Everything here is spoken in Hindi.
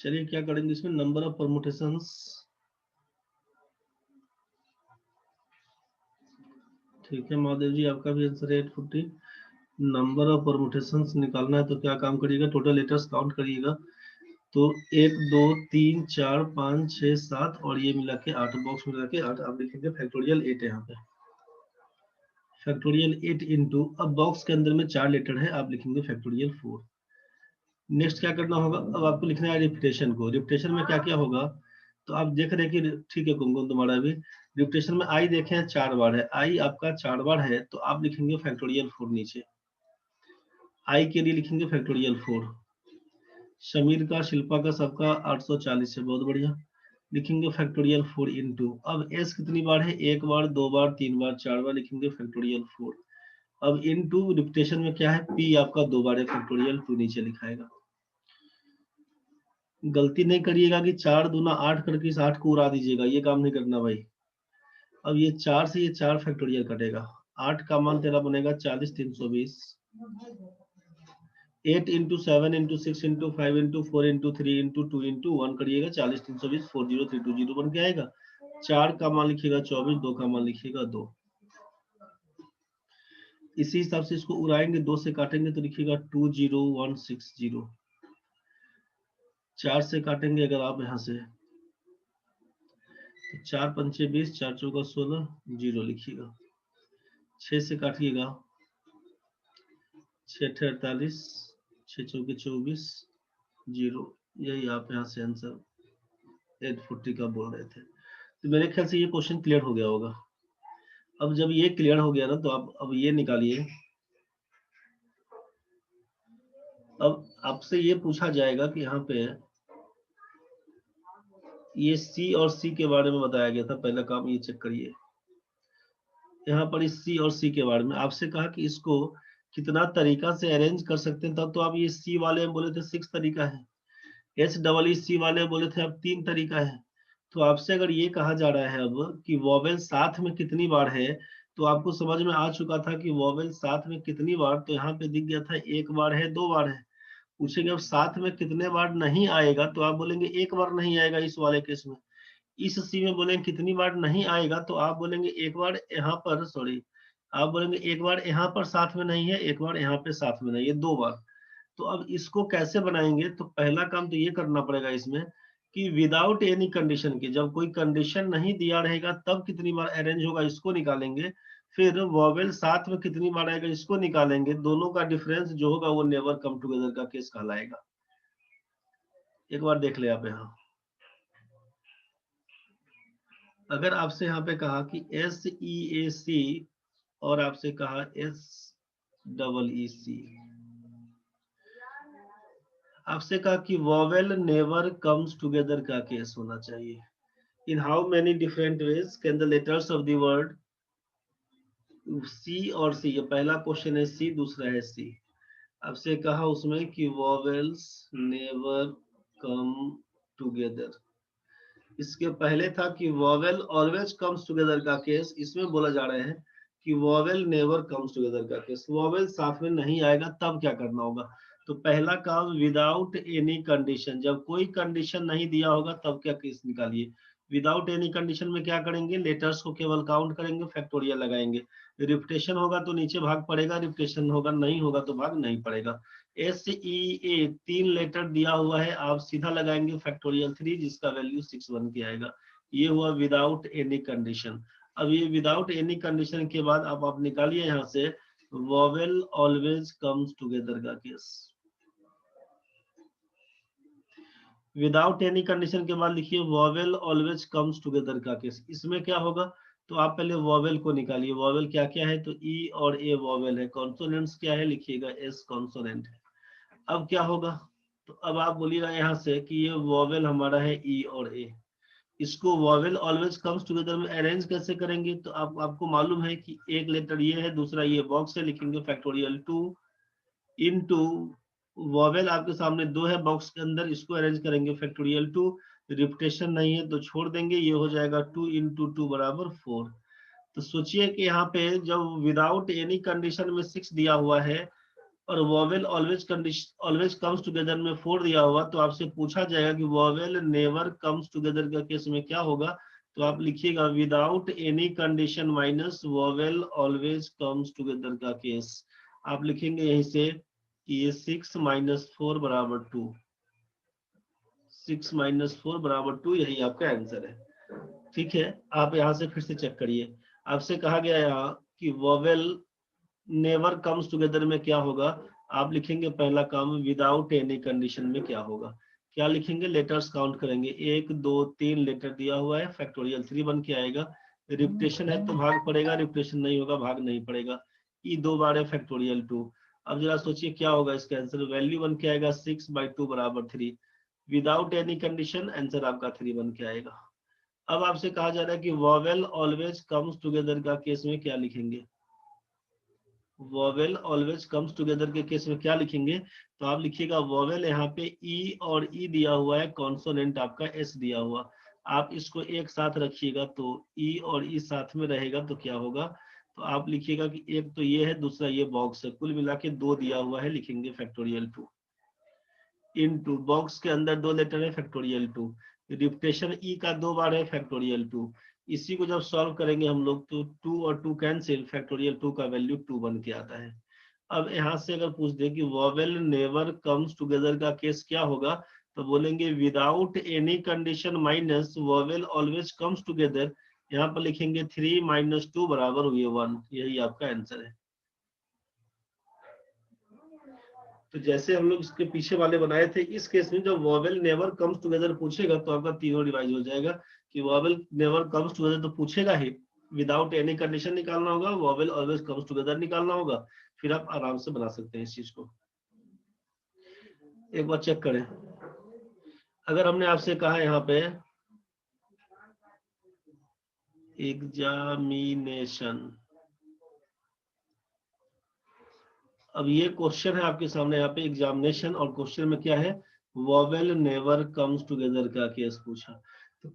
चलिए क्या करेंगे इसमें, नंबर ऑफ परमुटेशंस। ठीक है महादेव जी, आपका भी आंसर है 850। नंबर ऑफ परमुटेशंस निकालना है तो क्या काम करिएगा, टोटल लेटर्स काउंट करिएगा। तो 1 2 3 4 5 6 7 और ये मिला के 8, बॉक्स मिला के 8 आप लिखेंगे फैक्टोरियल 8 यहाँ पे। फैक्टोरियल 8 इंटू, अब बॉक्स के अंदर में 4 लेटर है, आप लिखेंगे फैक्टोरियल 4। नेक्स्ट क्या करना होगा, अब आपको लिखना है रिपीटेशन को। रिपीटेशन में क्या क्या होगा, तो आप देख रहे हैं कि ठीक है कुमकुम तुम्हारा भी रिपीटेशन में आई देखे हैं 4 बार है, आई आपका 4 बार है तो आप लिखेंगे फैक्टोरियल 4 नीचे। आई के लिए लिखेंगे फैक्टोरियल 4। समीर का, शिल्पा का, सबका 840 है, बहुत बढ़िया। लिखेंगे फैक्टोरियल 4 इंटू, अब एस कितनी बार है, 1 बार 2 बार 3 बार 4 बार, लिखेंगे फैक्टोरियल 4। अब इनटू रिपीटेशन में क्या है, पी आपका 2 बार है, फैक्टोरियल 2 नीचे लिखाएगा। गलती नहीं करिएगा कि 4 दूना 8 करके इस 8 को उड़ा दीजिएगा, ये काम नहीं करना भाई। अब ये 4 से ये 4 फैक्टोरियल कटेगा, 8 का मान तेरा बनेगा 40 320। 8 into 7 into 6 into 5 into 4 into 3 into 2 into 1 करिएगा, 40 320 40320 बन के आएगा। 4 का मान लिखिएगा 24, 2 का मान लिखिएगा 2। इसी हिसाब से इसको उड़ाएंगे, 2 से काटेंगे तो लिखिएगा 20160। 4 से काटेंगे अगर आप यहाँ से तो 4 पंचे 20, 4 चौका 16, 0 लिखिएगा। 6 से काटिएगा, 6 48, 6 चौके 24, 0। यही आप यहाँ से आंसर 840 का बोल रहे थे। तो मेरे ख्याल से ये क्वेश्चन क्लियर हो गया होगा। अब जब ये क्लियर हो गया ना तो आप अब ये निकालिए। अब आपसे ये पूछा जाएगा कि यहाँ पे ये सी और सी के बारे में बताया गया था, पहला काम ये चेक करिए। यहाँ पर इस सी और सी के बारे में आपसे कहा कि इसको कितना तरीका से अरेंज कर सकते हैं, तब तो आप ये सी वाले में बोले थे 6 तरीका है, एच डबल ई सी वाले बोले थे अब 3 तरीका है। तो आपसे अगर ये कहा जा रहा है अब कि वॉवेल साथ में कितनी बार है, तो आपको समझ में आ चुका था कि वॉवेल साथ में कितनी बार, तो यहाँ पे दिख गया था 1 बार है 2 बार है। पूछेंगे अब साथ में कितने बार नहीं आएगा, तो आप बोलेंगे 1 बार नहीं आएगा इस वाले केस में। इस सी में बोलेंगे कितनी बार नहीं आएगा, तो आप बोलेंगे 1 बार यहाँ पर, सॉरी, आप बोलेंगे 1 बार यहाँ पर साथ में नहीं है, 1 बार यहाँ पे साथ में नहीं है, 2 बार। तो अब इसको कैसे बनाएंगे, तो पहला काम तो ये करना पड़ेगा इसमें कि विदाउट एनी कंडीशन के, जब कोई कंडीशन नहीं दिया रहेगा तब कितनी बार अरेंज होगा इसको निकालेंगे। फिर वॉवेल साथ में कितनी बार आएगा इसको निकालेंगे, दोनों का डिफरेंस जो होगा वो नेवर कम टुगेदर का केस कहलाएगा। एक बार देख ले आप यहाँ, अगर आपसे यहाँ पे कहा कि एस ई ए सी और आपसे कहा एस डबल ई सी, आपसे कहा कि वॉवेल नेवर कम्स टुगेदर का केस होना चाहिए। In how many different ways can the letters of the word C और सी, ये पहला क्वेश्चन है सी, दूसरा है सी। आपसे कहा उसमें कि वॉवेल्स नेवर कम टुगेदर, इसके पहले था कि वॉवेल ऑलवेज कम्स टुगेदर का केस, इसमें बोला जा रहा है कि वॉवेल नेवर कम्स टुगेदर का केस, वॉवेल साथ में नहीं आएगा तब क्या करना होगा। तो पहला काम विदाउट एनी कंडीशन, जब कोई कंडीशन नहीं दिया होगा तब क्या केस निकालिए। विदाउट एनी कंडीशन में क्या करेंगे, लेटर्स को केवल काउंट करेंगे, फैक्टोरियल लगाएंगे। रिपीटेशन होगा तो नीचे भाग पड़ेगा, रिपीटेशन होगा नहीं होगा तो भाग नहीं पड़ेगा। एस ई ए 3 लेटर दिया हुआ है, आप सीधा लगाएंगे फैक्टोरियल 3 जिसका वैल्यू 6 बन के आएगा। ये हुआ विदाउट एनी कंडीशन। अब ये विदाउट एनी कंडीशन के बाद आप निकालिए यहाँ से वॉवेल ऑलवेज कम्स टुगेदर का केस। विदाउट एनी कंडीशन के बाद लिखिए वॉवेल ऑलवेज कम्स टुगेदर का केस। इसमें क्या होगा, तो आप पहले वॉवेल को निकालिए। वॉवेल क्या क्या है, तो ई और ए वॉवेल है। कॉन्सोनेंट्स क्या है, लिखिएगा एस कॉन्सोनेंट है। अब क्या होगा, तो अब आप बोलिएगा यहाँ से कि ये वॉवेल हमारा है ई और ए, इसको वॉवेल ऑलवेज कम्स टुगेदर में अरेंज कैसे करेंगे, तो आपको मालूम है कि एक लेटर ये है, दूसरा ये बॉक्स है, लिखेंगे फैक्टोरियल 2 इनटू वॉवेल आपके सामने 2 है बॉक्स के अंदर, इसको अरेंज करेंगे फैक्टोरियल 2। रिपीटेशन नहीं है तो छोड़ देंगे, ये हो जाएगा 2 इंटू 2 बराबर 4। तो सोचिए कि यहाँ पे जब विदाउट एनी कंडीशन में 6 दिया हुआ है और वॉवेल ऑलवेज कम्स टुगेदर में 4 दिया हुआ, तो आपसे पूछा जाएगा कि वॉवेल नेवर कम्स टुगेदर का केस में क्या होगा। तो आप लिखिएगा without any condition minus vowel always comes together का केस। आप लिखेंगे यहीं से कि ये 6 - 4 = 2, 6 - 4 = 2, यही आपका आंसर है। ठीक है, आप यहाँ से फिर से चेक करिए। आपसे कहा गया यहाँ कि वॉवेल नेवर कम्स टुगेदर में क्या होगा। आप लिखेंगे पहला काम विदाउट एनी कंडीशन में क्या होगा। क्या लिखेंगे, लेटर्स काउंट करेंगे, 1 2 3 लेटर दिया हुआ है, फैक्टोरियल 3 बन के आएगा। रिपीटेशन है तो भाग पड़ेगा, रिपीटेशन नहीं होगा भाग नहीं पड़ेगा। ई 2 बार है, फैक्टोरियल 2। अब जरा सोचिए क्या होगा इसका आंसर, वैल्यू बन के आएगा 6/2 = 3। विदाउट एनी कंडीशन आंसर आपका 3 बन के आएगा। अब आपसे कहा जा रहा है कि वॉवेल ऑलवेज कम्स टुगेदर का केस में क्या लिखेंगे। वॉवेल ऑलवेज कम्स टुगेदर के केस में क्या लिखेंगे, तो आप लिखिएगा वॉवेल, यहाँ पे ई और ई दिया हुआ है, कॉन्सोनेंट आपका एस दिया हुआ। आप इसको एक साथ रखिएगा तो ई और ई साथ में रहेगा तो क्या होगा, तो आप लिखिएगा कि एक तो ये है, दूसरा ये बॉक्स है, कुल मिला के 2 दिया हुआ है, लिखेंगे फैक्टोरियल 2 इनटू बॉक्स के अंदर 2 लेटर है, फैक्टोरियल 2। रिपीटेशन ई का 2 बार है, फैक्टोरियल 2। इसी को जब सॉल्व करेंगे हम लोग तो 2 और 2 कैंसिल, फैक्टोरियल 2 का वैल्यू 2 बन के आता है। अब यहाँ से अगर पूछ दे कि वॉवेल नेवर कम्स टुगेदर का केस क्या होगा, तो बोलेंगे without any condition minus vowel always comes together. यहाँ पर लिखेंगे 3 - 2 = 1, यही आपका आंसर है। तो जैसे हम लोग इसके पीछे वाले बनाए थे, इस केस में जब वॉवेल नेवर कम्स टुगेदर पूछेगा तो आपका तीनों रिवाइज हो जाएगा कि वॉवेल नेवर कम्स टुगेदर तो पूछेगा ही, विदाउट एनी कंडीशन निकालना होगा, वॉवेल ऑलवेज कम्स टुगेदर निकालना होगा, फिर आप आराम से बना सकते हैं इस चीज को। एक बार चेक करें, अगर हमने आपसे कहा यहाँ पे एग्जामिनेशन, अब ये क्वेश्चन है आपके सामने यहाँ पे एग्जामिनेशन, और क्वेश्चन में क्या है, वॉवेल नेवर कम्स टुगेदर का केस पूछा। तो